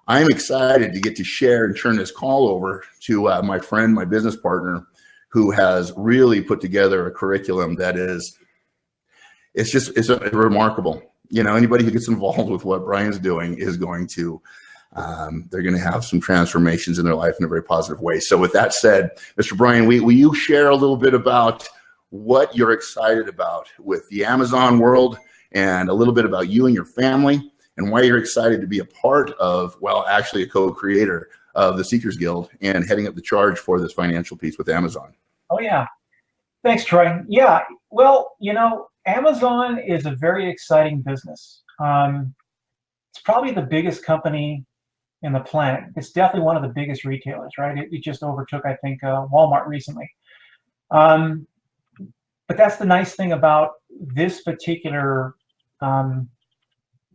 I'm excited to get to share and turn this call over to my friend, my business partner, who has really put together a curriculum that it's remarkable. You know, anybody who gets involved with what Brian's doing is going to, they're going to have some transformations in their life in a very positive way. So with that said, Mr. Brian, will you share a little bit about what you're excited about with the Amazon world and a little bit about you and your family and why you're excited to be a part of, well, actually a co-creator of the Seekers Guild and heading up the charge for this financial piece with Amazon? Oh, yeah. Thanks, Troy. Yeah, well, you know, Amazon is a very exciting business. It's probably the biggest company in the planet. It's definitely one of the biggest retailers, right? It just overtook, I think, Walmart recently. But that's the nice thing about this particular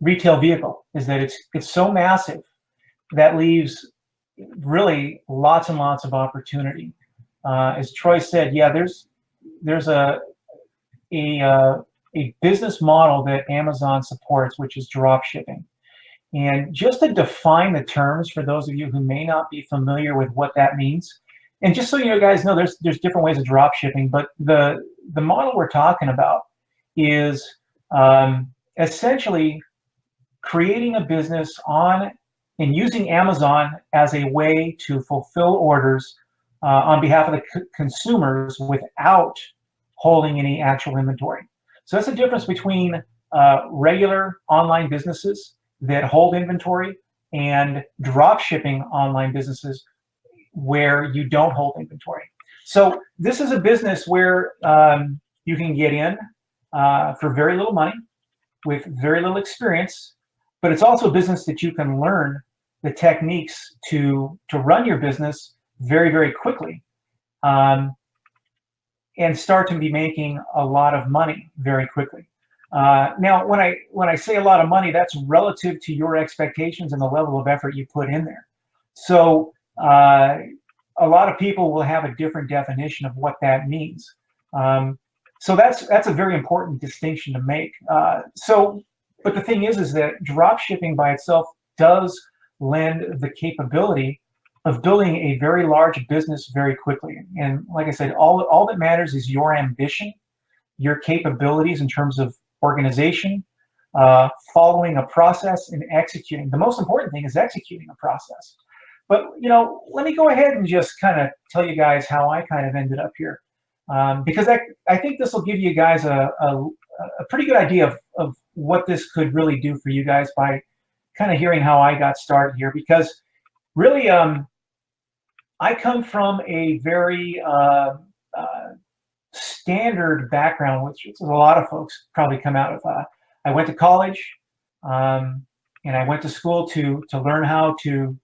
retail vehicle, is that it's so massive that leaves really lots and lots of opportunity. As Troy said, yeah, there's a business model that Amazon supports, which is drop shipping. And just to define the terms for those of you who may not be familiar with what that means, and just so you guys know, there's different ways of drop shipping, but the model we're talking about is essentially creating a business on and using Amazon as a way to fulfill orders on behalf of the consumers without holding any actual inventory. So that's the difference between regular online businesses that hold inventory and drop shipping online businesses where you don't hold inventory. So this is a business where you can get in for very little money with very little experience, but it's also a business that you can learn the techniques to run your business very, very quickly and start to be making a lot of money very quickly. Now, when I say a lot of money, that's relative to your expectations and the level of effort you put in there. So a lot of people will have a different definition of what that means. So that's a very important distinction to make. But the thing is that drop shipping by itself does lend the capability of building a very large business very quickly. And like I said, all that matters is your ambition, your capabilities in terms of organization, following a process, and executing. The most important thing is executing a process. But, you know, let me go ahead and just kind of tell you guys how I kind of ended up here. Because I think this will give you guys a pretty good idea of what this could really do for you guys by kind of hearing how I got started here. Because really, I come from a very standard background, which a lot of folks probably come out of. I went to college, and I went to school to learn how to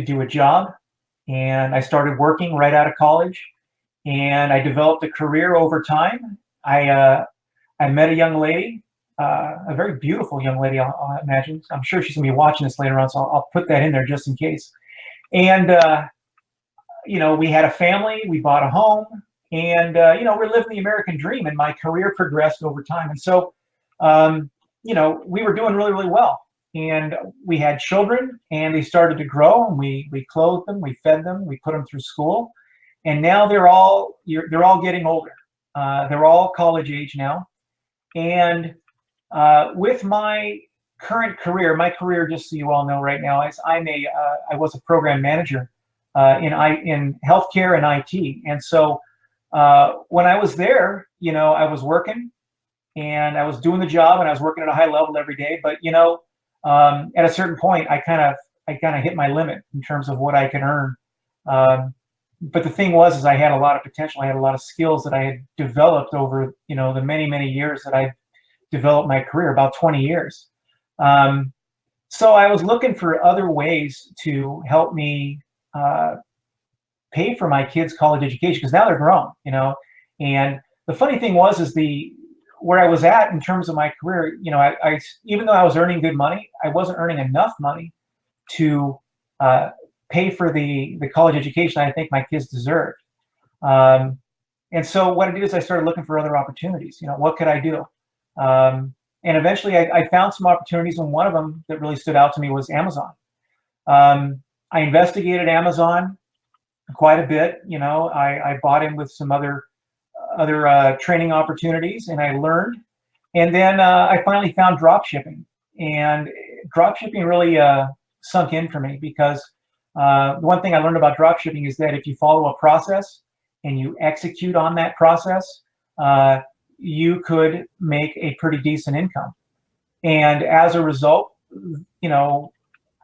do a job, and I started working right out of college, and I developed a career over time. I met a young lady, a very beautiful young lady, I'll imagine. I'm sure she's gonna be watching this later on, so I'll put that in there just in case. And you know, we had a family, we bought a home, and you know, we're living the American dream, and my career progressed over time. And so, you know, we were doing really, really well. And we had children, and they started to grow, and we clothed them, we fed them, we put them through school, and now they're all getting older. They're all college age now, and with my current career, just so you all know right now, I was a program manager in healthcare and IT, and so when I was there, you know, I was working, and I was doing the job, and I was working at a high level every day, but you know. At a certain point, I kind of hit my limit in terms of what I could earn. But the thing was, I had a lot of potential. I had a lot of skills that I had developed over, you know, the many, many years that I developed my career, about 20 years. So I was looking for other ways to help me pay for my kids' college education, because now they're grown, you know. And the funny thing was, where I was at in terms of my career, you know, I even though I was earning good money, I wasn't earning enough money to pay for the college education I think my kids deserved. And so what I did is I started looking for other opportunities. You know, what could I do? And eventually I found some opportunities, and one of them that really stood out to me was Amazon. I investigated Amazon quite a bit. You know, I bought in with some other training opportunities, and I learned. And then I finally found drop shipping, and drop shipping really sunk in for me, because the one thing I learned about drop shipping is that if you follow a process and you execute on that process, you could make a pretty decent income. And as a result, you know,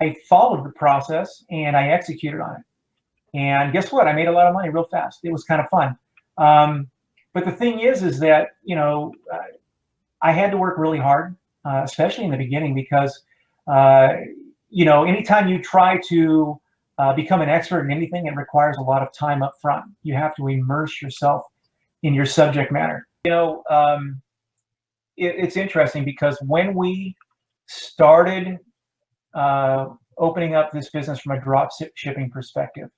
I followed the process and I executed on it. And guess what? I made a lot of money real fast. It was kind of fun. But the thing is that, you know, I had to work really hard, especially in the beginning, because, you know, anytime you try to become an expert in anything, it requires a lot of time up front. You have to immerse yourself in your subject matter. You know, it's interesting, because when we started opening up this business from a drop shipping perspective,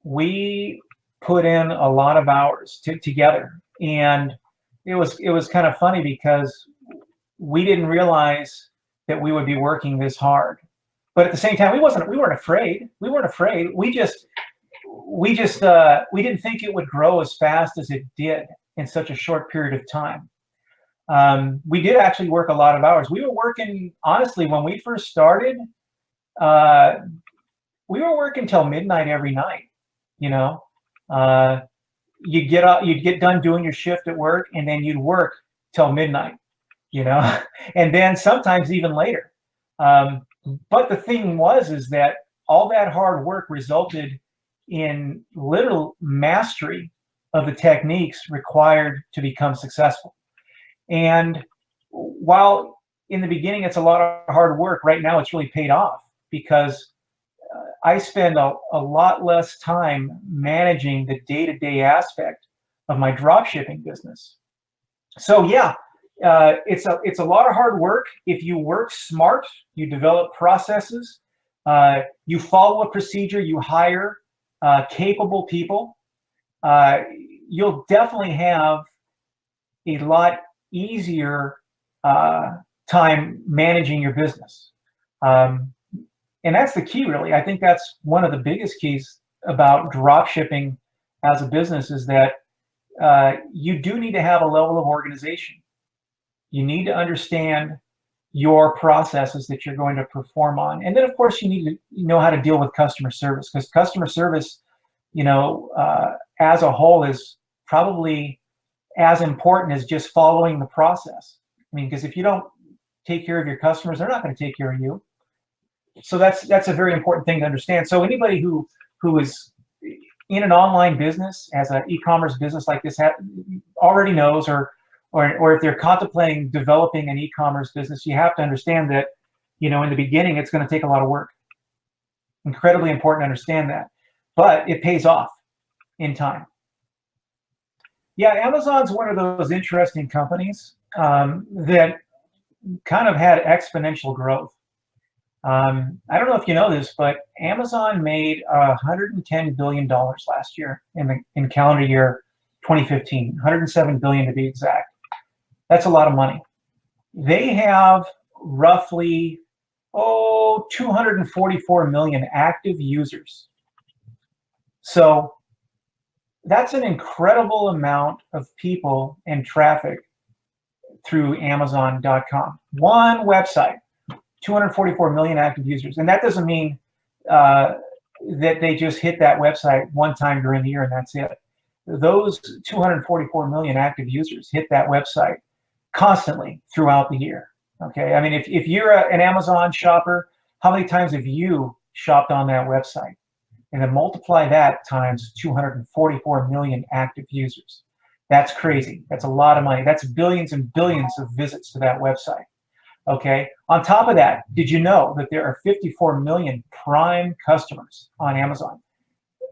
we put in a lot of hours together, and it was kind of funny, because we didn't realize that we would be working this hard. But at the same time, we weren't afraid. We weren't afraid. We didn't think it would grow as fast as it did in such a short period of time. We did actually work a lot of hours. We were working, honestly, when we first started, we were working till midnight every night. You know, you'd get done doing your shift at work, and then you'd work till midnight. You know, and then sometimes even later. But the thing is that all that hard work resulted in literal mastery of the techniques required to become successful. And while in the beginning it's a lot of hard work, right now it's really paid off, because I spend a lot less time managing the day-to-day aspect of my drop shipping business. So yeah, it's a lot of hard work. If you work smart, you develop processes, you follow a procedure, you hire capable people, you'll definitely have a lot easier time managing your business. And that's the key, really. I think that's one of the biggest keys about drop shipping as a business, is that you do need to have a level of organization. You need to understand your processes that you're going to perform on. And then, of course, you need to know how to deal with customer service, because customer service, you know, as a whole is probably as important as just following the process. I mean, because if you don't take care of your customers, they're not going to take care of you. So that's a very important thing to understand. So anybody who is in an online business, as an e-commerce business like this, already knows, or if they're contemplating developing an e-commerce business, you have to understand that, you know, in the beginning, it's going to take a lot of work. Incredibly important to understand that, but it pays off in time. Yeah, Amazon's one of those interesting companies that kind of had exponential growth. I don't know if you know this, but Amazon made $110 billion last year in calendar year 2015, 107 billion to be exact. That's a lot of money. They have roughly 244 million active users. So that's an incredible amount of people and traffic through Amazon.com. One website, 244 million active users. And that doesn't mean that they just hit that website one time during the year and that's it. Those 244 million active users hit that website constantly throughout the year. Okay, I mean, if you're an Amazon shopper, how many times have you shopped on that website? And then multiply that times 244 million active users. That's crazy. That's a lot of money. That's billions and billions of visits to that website. Okay, on top of that, did you know that there are 54 million Prime customers on Amazon?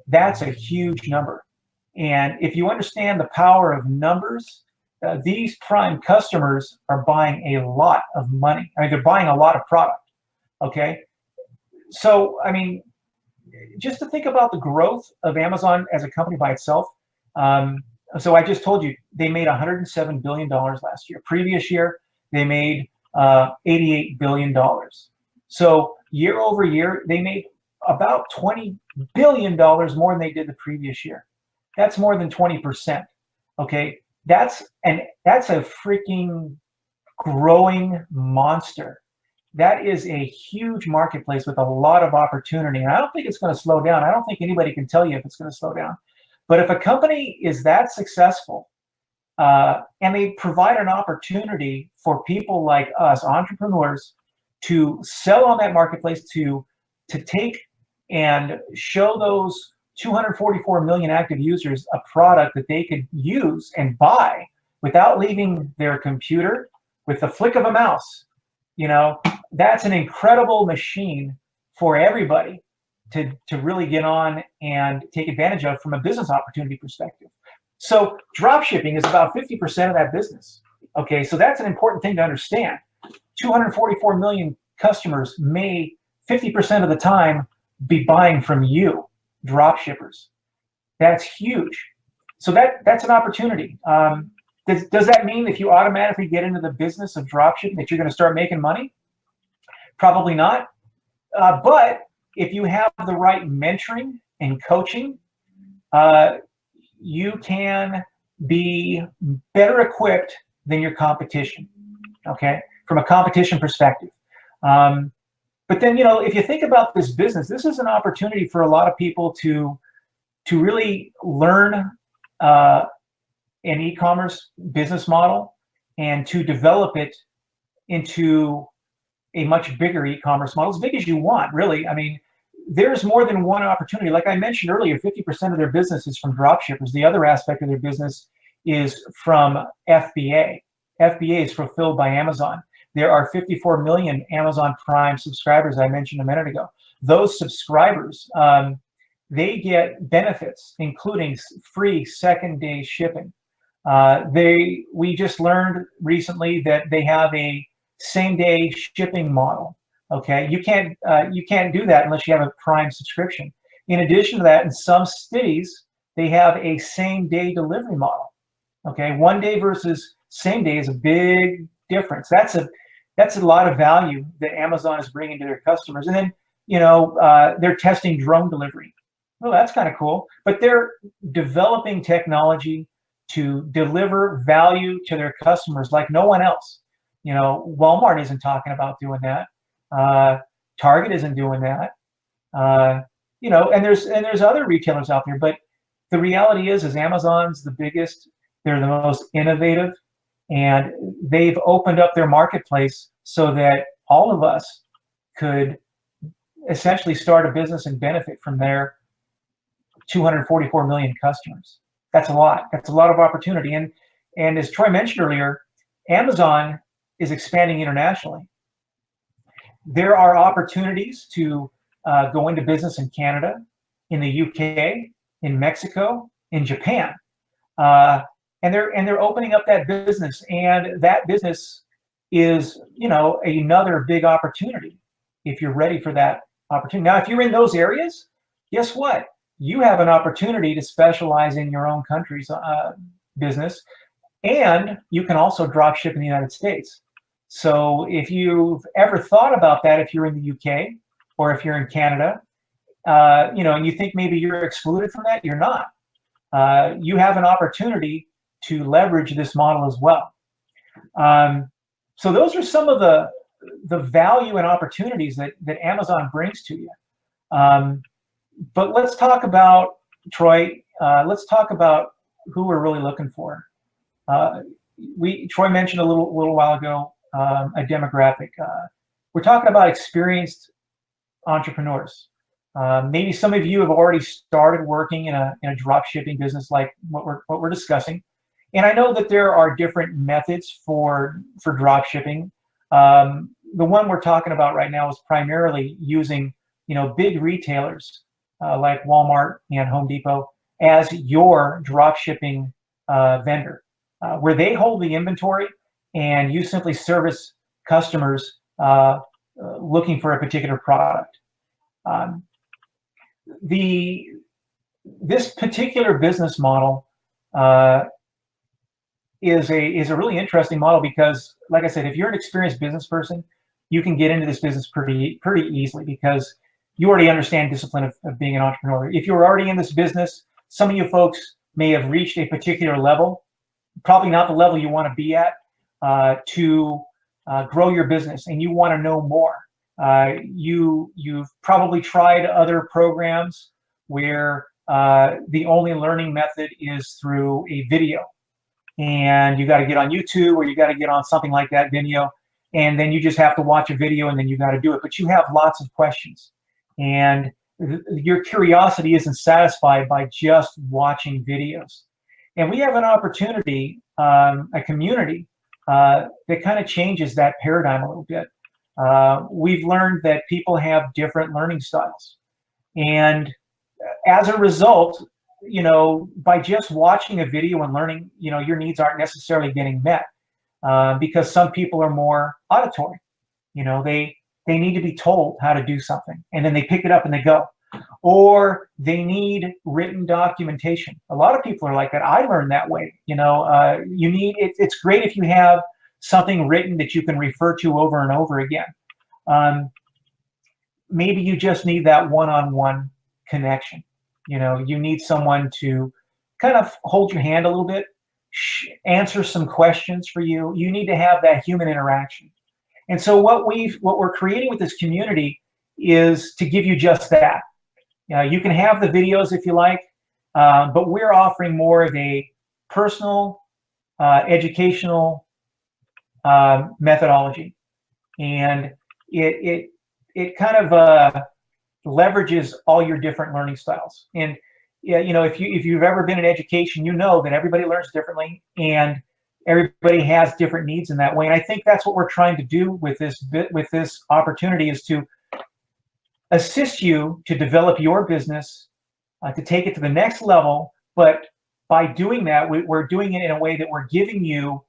That's a huge number. And if you understand the power of numbers, these Prime customers are buying a lot of money. I mean, they're buying a lot of product, okay? So, I mean, just to think about the growth of Amazon as a company by itself. So I just told you, they made $107 billion last year. Previous year, they made $88 billion. So year over year, they made about $20 billion more than they did the previous year. That's more than 20%. Okay, that's a freaking growing monster. That is a huge marketplace with a lot of opportunity. And I don't think it's going to slow down. I don't think anybody can tell you if it's going to slow down. But if a company is that successful, and they provide an opportunity for people like us, entrepreneurs, to sell on that marketplace, to take and show those 244 million active users a product that they could use and buy without leaving their computer, with the flick of a mouse, that's an incredible machine for everybody to really get on and take advantage of from a business opportunity perspective. So drop shipping is about 50% of that business. Okay, so that's an important thing to understand. 244 million customers may 50% of the time be buying from you, drop shippers. That's huge. So that's an opportunity. Does that mean if you automatically get into the business of drop shipping that you're going to start making money? Probably not. But if you have the right mentoring and coaching, you can be better equipped than your competition, okay, from a competition perspective. But then, if you think about this business, this is an opportunity for a lot of people to really learn an e-commerce business model and to develop it into a much bigger e-commerce model, as big as you want, really. I mean, there's more than one opportunity. Like I mentioned earlier, 50% of their business is from drop shippers. The other aspect of their business is from FBA. FBA is fulfilled by Amazon. There are 54 million Amazon Prime subscribers I mentioned a minute ago. Those subscribers, they get benefits, including free second-day shipping. We just learned recently that they have a same-day shipping model. Okay, you can't do that unless you have a Prime subscription. In addition to that, in some cities, they have a same-day delivery model. Okay, one day versus same day is a big difference. That's a lot of value that Amazon is bringing to their customers. And then, they're testing drone delivery. Well, that's kind of cool. But they're developing technology to deliver value to their customers like no one else. Walmart isn't talking about doing that. Target isn't doing that. And there's other retailers out there. But the reality is Amazon's the biggest. They're the most innovative. And they've opened up their marketplace so that all of us could essentially start a business and benefit from their 244 million customers. That's a lot. That's a lot of opportunity. And as Troy mentioned earlier, Amazon is expanding internationally. There are opportunities to go into business in Canada, in the UK, in Mexico, in Japan. And they're opening up that business, and that business is, another big opportunity if you're ready for that opportunity. Now, if you're in those areas, guess what? You have an opportunity to specialize in your own country's business, and you can also drop ship in the United States. So if you've ever thought about that, if you're in the UK or if you're in Canada, and you think maybe you're excluded from that, you're not. You have an opportunity to leverage this model as well. So those are some of the value and opportunities that Amazon brings to you. But let's talk about, Troy, let's talk about who we're really looking for. Troy mentioned a little while ago a demographic. We're talking about experienced entrepreneurs. Maybe some of you have already started working in a drop shipping business like what we're discussing. And I know that there are different methods for drop shipping. The one we're talking about right now is primarily using, big retailers like Walmart and Home Depot as your drop shipping vendor, where they hold the inventory and you simply service customers looking for a particular product. This particular business model is a really interesting model because, like I said, if you're an experienced business person, you can get into this business pretty easily because you already understand discipline of being an entrepreneur. If you're already in this business, some of you folks may have reached a particular level, probably not the level you want to be at, to grow your business, and you want to know more. You've probably tried other programs where the only learning method is through a video, and you got to get on YouTube or you got to get on something like that video, and then you just have to watch a video and then you got to do it. But you have lots of questions, and your curiosity isn't satisfied by just watching videos. And we have an opportunity, a community that kind of changes that paradigm a little bit. We've learned that people have different learning styles, and as a result, by just watching a video and learning, your needs aren't necessarily getting met, because some people are more auditory. They need to be told how to do something, and then they pick it up and they go. Or they need written documentation. A lot of people are like that. I learned that way. It's great if you have something written that you can refer to over and over again. Maybe you just need that one-on-one connection. You need someone to kind of hold your hand a little bit, answer some questions for you. You need to have that human interaction. And so what we're creating with this community is to give you just that. You can have the videos if you like, but we're offering more of a personal, educational methodology, and it kind of leverages all your different learning styles. And if you've ever been in education, you know that everybody learns differently, and everybody has different needs in that way. And I think that's what we're trying to do with this opportunity, is to assist you to develop your business, to take it to the next level. But by doing that, we're doing it in a way that we're giving you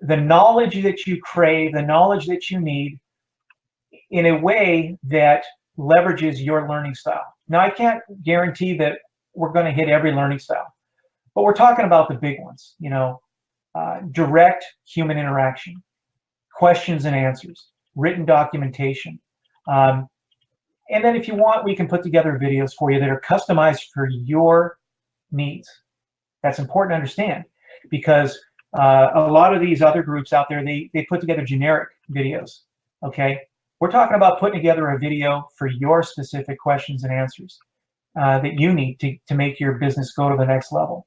the knowledge that you crave, the knowledge that you need, in a way that leverages your learning style. Now, I can't guarantee that we're going to hit every learning style, but we're talking about the big ones, direct human interaction, questions and answers, written documentation. And then if you want, we can put together videos for you that are customized for your needs. That's important to understand, because a lot of these other groups out there, they put together generic videos, okay? We're talking about putting together a video for your specific questions and answers that you need to make your business go to the next level.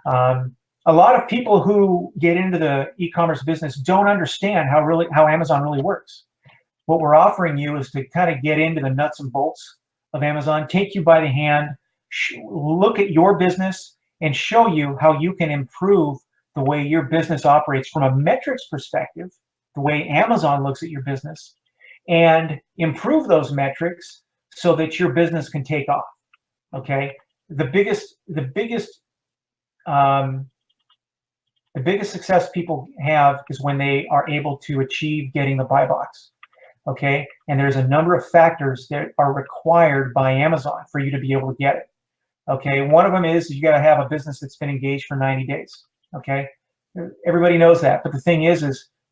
A lot of people who get into the e-commerce business don't understand how Amazon really works. What we're offering you is to kind of get into the nuts and bolts of Amazon, take you by the hand, look at your business, and show you how you can improve the way your business operates from a metrics perspective, the way Amazon looks at your business, and improve those metrics so that your business can take off. Okay, the biggest success people have is when they are able to achieve getting the buy box. Okay, and there's a number of factors that are required by Amazon for you to be able to get it. Okay, one of them is you got to have a business that's been engaged for 90 days. Okay, everybody knows that, but the thing is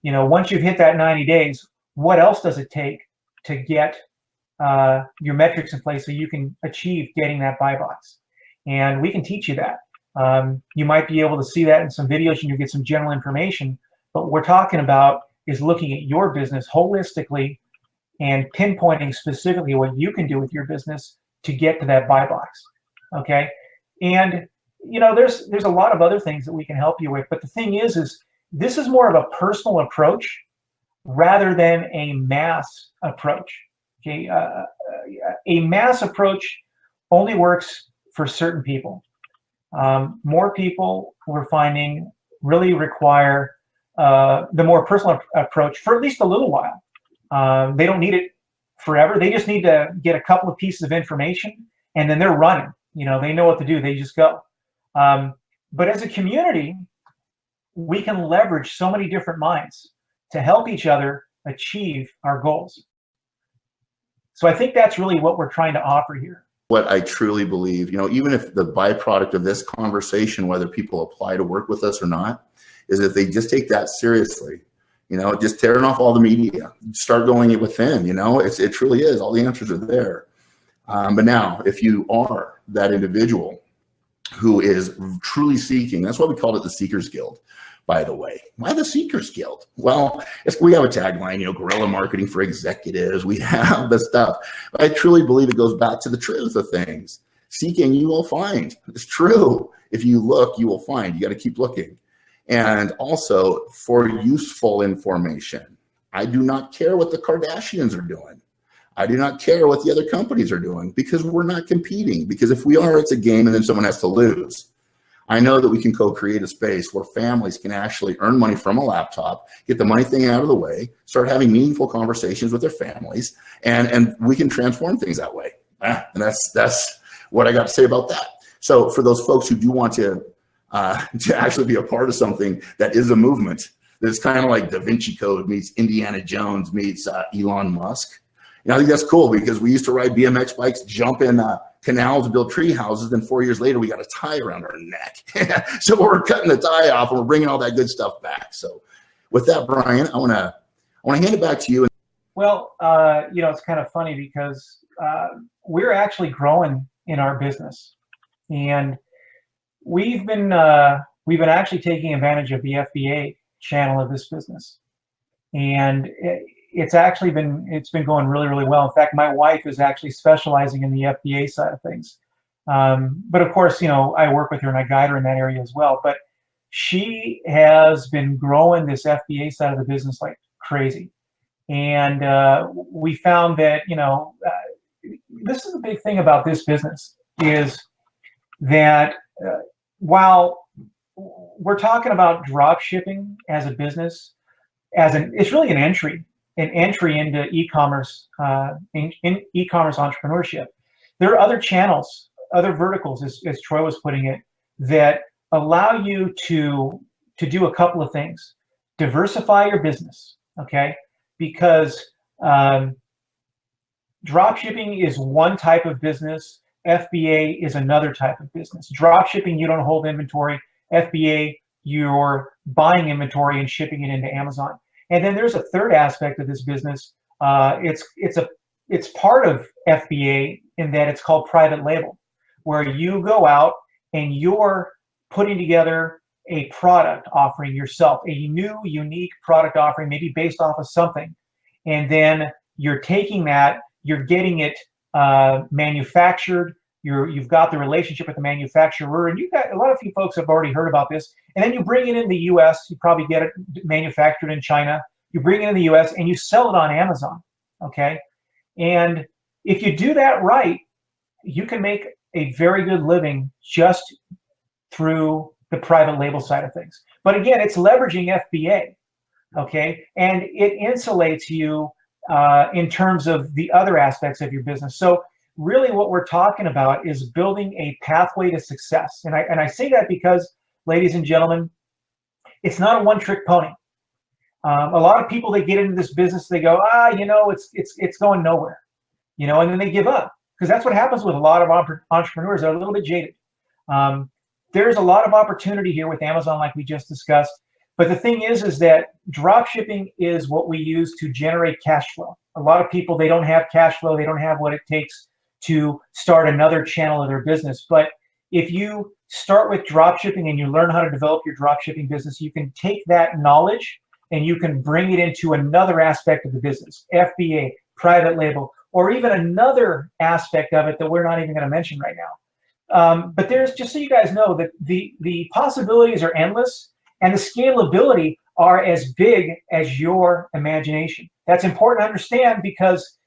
once you've hit that 90 days, what else does it take to get your metrics in place so you can achieve getting that buy box? And we can teach you that. You might be able to see that in some videos and you get some general information, but what we're talking about is looking at your business holistically and pinpointing specifically what you can do with your business to get to that buy box. Okay, and there's a lot of other things that we can help you with, but the thing is this is more of a personal approach rather than a mass approach. Okay, a mass approach only works for certain people. More people, we're finding, really require the more personal approach for at least a little while. They don't need it forever. They just need to get a couple of pieces of information, and then they're running. They know what to do. They just go. But as a community, we can leverage so many different minds to help each other achieve our goals. So I think that's really what we're trying to offer here. What I truly believe, even if the byproduct of this conversation, whether people apply to work with us or not, is if they just take that seriously, just tearing off all the media, start going within, it truly is. All the answers are there. But now, if you are that individual who is truly seeking, that's why we called it the Seekers Guild, by the way. Why the Seekers Guild? Well, we have a tagline, guerrilla marketing for executives. We have the stuff. I truly believe it goes back to the truth of things. Seeking, you will find. It's true. If you look, you will find. You got to keep looking. And also for useful information. I do not care what the Kardashians are doing. I do not care what the other companies are doing, because we're not competing. Because if we are, it's a game and then someone has to lose. I know that we can co-create a space where families can actually earn money from a laptop, get the money thing out of the way, start having meaningful conversations with their families, and we can transform things that way. And that's what I got to say about that. So for those folks who do want to actually be a part of something that is a movement, that's kind of like Da Vinci Code meets Indiana Jones meets Elon Musk. I think that's cool, because we used to ride BMX bikes, jump in canals, build tree houses, then 4 years later we got a tie around our neck. So we're cutting the tie off and we're bringing all that good stuff back. So with that, Brian, I want to hand it back to you. Well, it's kind of funny because we're actually growing in our business, and we've been actually taking advantage of the FBA channel of this business, and it's been going really, really well. In fact, my wife is actually specializing in the FBA side of things. But of course, I work with her and I guide her in that area as well. But she has been growing this FBA side of the business like crazy. And we found that, this is the big thing about this business, is that while we're talking about drop shipping as a business, it's really an entry into e-commerce, in e-commerce entrepreneurship. There are other channels, other verticals, as Troy was putting it, that allow you to do a couple of things. Diversify your business, okay? Because drop shipping is one type of business. FBA is another type of business. Drop shipping, you don't hold inventory. FBA, you're buying inventory and shipping it into Amazon. And then there's a third aspect of this business. It's part of FBA in that it's called private label, where you go out and you're putting together a product offering yourself, a new, unique product offering, maybe based off of something. And then you're taking that, you're getting it manufactured. You've got the relationship with the manufacturer, and a lot of you folks have already heard about this. And then you bring it in the U.S. You probably get it manufactured in China. You bring it in the U.S. and you sell it on Amazon, okay? And if you do that right, you can make a very good living just through the private label side of things. But again, it's leveraging FBA, okay? And it insulates you in terms of the other aspects of your business. So really what we're talking about is building a pathway to success. And I say that because, ladies and gentlemen, it's not a one-trick pony. A lot of people that get into this business, they go, it's going nowhere, and then they give up, because that's what happens with a lot of entrepreneurs. They're a little bit jaded. There's a lot of opportunity here with Amazon, like we just discussed. But the thing is that drop shipping is what we use to generate cash flow. A lot of people, they don't have cash flow. They don't have what it takes to start another channel of their business. But if you start with drop shipping and you learn how to develop your drop shipping business, you can take that knowledge and you can bring it into another aspect of the business, FBA, private label, or even another aspect of it that we're not even going to mention right now. But there's, just so you guys know, that the possibilities are endless, and the scalability are as big as your imagination. That's important to understand, because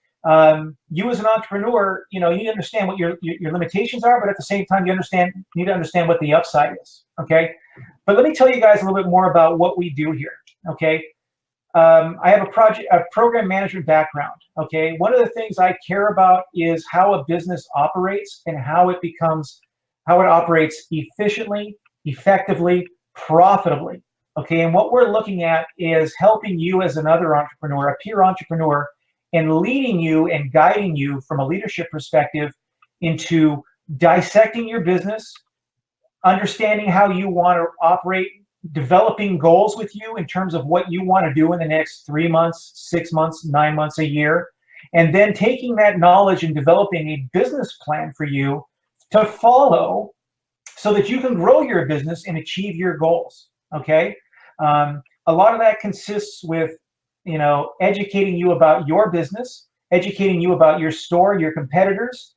you as an entrepreneur, you understand what your limitations are, but at the same time, you need to understand what the upside is, okay? But let me tell you guys a little bit more about what we do here, okay? I have a program management background, okay? One of the things I care about is how a business operates and how it operates efficiently, effectively, profitably, okay? And what we're looking at is helping you as another entrepreneur, a peer entrepreneur, and leading you and guiding you from a leadership perspective into dissecting your business, understanding how you want to operate, developing goals with you in terms of what you want to do in the next 3 months, 6 months, 9 months, a year, and then taking that knowledge and developing a business plan for you to follow so that you can grow your business and achieve your goals. Okay. A lot of that consists with, educating you about your business, educating you about your store, your competitors,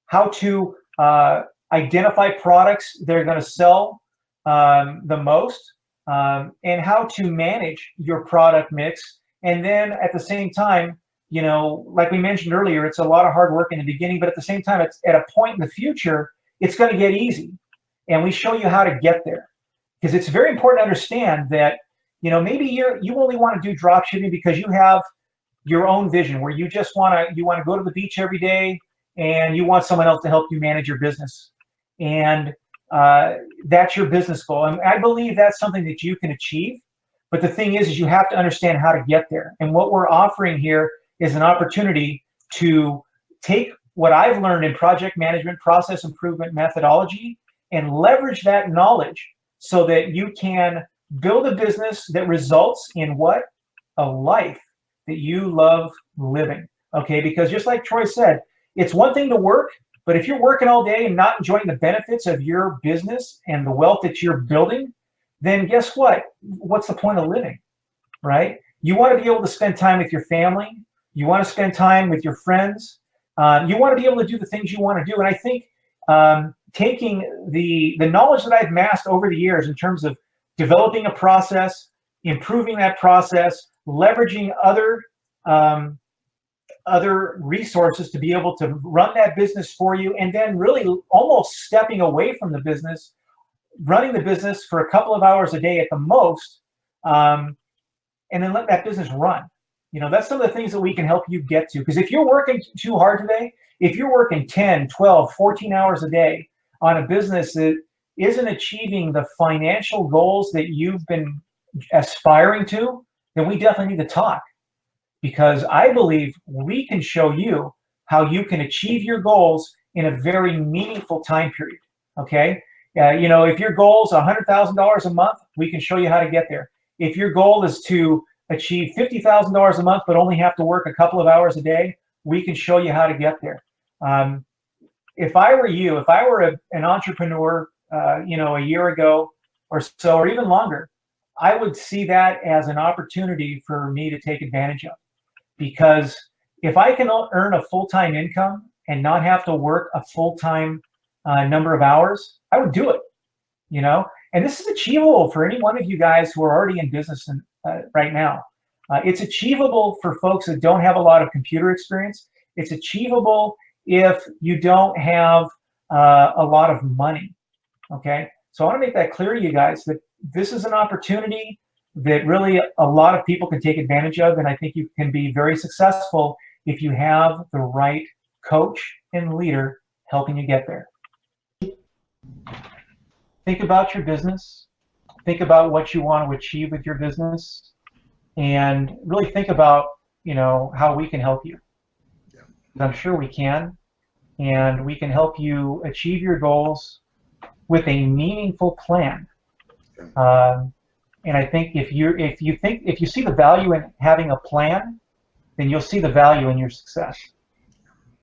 how to identify products that are going to sell the most, and how to manage your product mix. And then at the same time, like we mentioned earlier, it's a lot of hard work in the beginning, but at the same time, it's at a point in the future, it's going to get easy. And we show you how to get there. Because it's very important to understand that, maybe you only want to do drop shipping because you have your own vision where you just want to go to the beach every day and you want someone else to help you manage your business. And that's your business goal. And I believe that's something that you can achieve. But the thing is you have to understand how to get there. And what we're offering here is an opportunity to take what I've learned in project management, process improvement methodology, and leverage that knowledge so that you can build a business that results in what? A life that you love living. Okay, because just like Troy said, it's one thing to work, but if you're working all day and not enjoying the benefits of your business and the wealth that you're building, then guess what? What's the point of living, right? You want to be able to spend time with your family. You want to spend time with your friends. You want to be able to do the things you want to do. And I think taking the knowledge that I've amassed over the years in terms of developing a process, improving that process, leveraging other resources to be able to run that business for you, and then really almost stepping away from the business, running the business for a couple of hours a day at the most, and then let that business run. That's some of the things that we can help you get to. Because if you're working too hard today, if you're working 10, 12, 14 hours a day on a business that isn't achieving the financial goals that you've been aspiring to, then we definitely need to talk. Because I believe we can show you how you can achieve your goals in a very meaningful time period. Okay? If your goal is $100,000 a month, we can show you how to get there. If your goal is to achieve $50,000 a month but only have to work a couple of hours a day, we can show you how to get there. If I were you, if I were an entrepreneur, a year ago or so, or even longer, I would see that as an opportunity for me to take advantage of. Because if I can earn a full-time income and not have to work a full-time number of hours, I would do it, And this is achievable for any one of you guys who are already in business right now. It's achievable for folks that don't have a lot of computer experience. It's achievable if you don't have a lot of money, okay? So I want to make that clear to you guys that this is an opportunity that really a lot of people can take advantage of, and I think you can be very successful if you have the right coach and leader helping you get there. Think about your business. Think about what you want to achieve with your business, and really think about, how we can help you. Yeah. I'm sure we can, and we can help you achieve your goals with a meaningful plan. And I think if you see the value in having a plan, then you'll see the value in your success.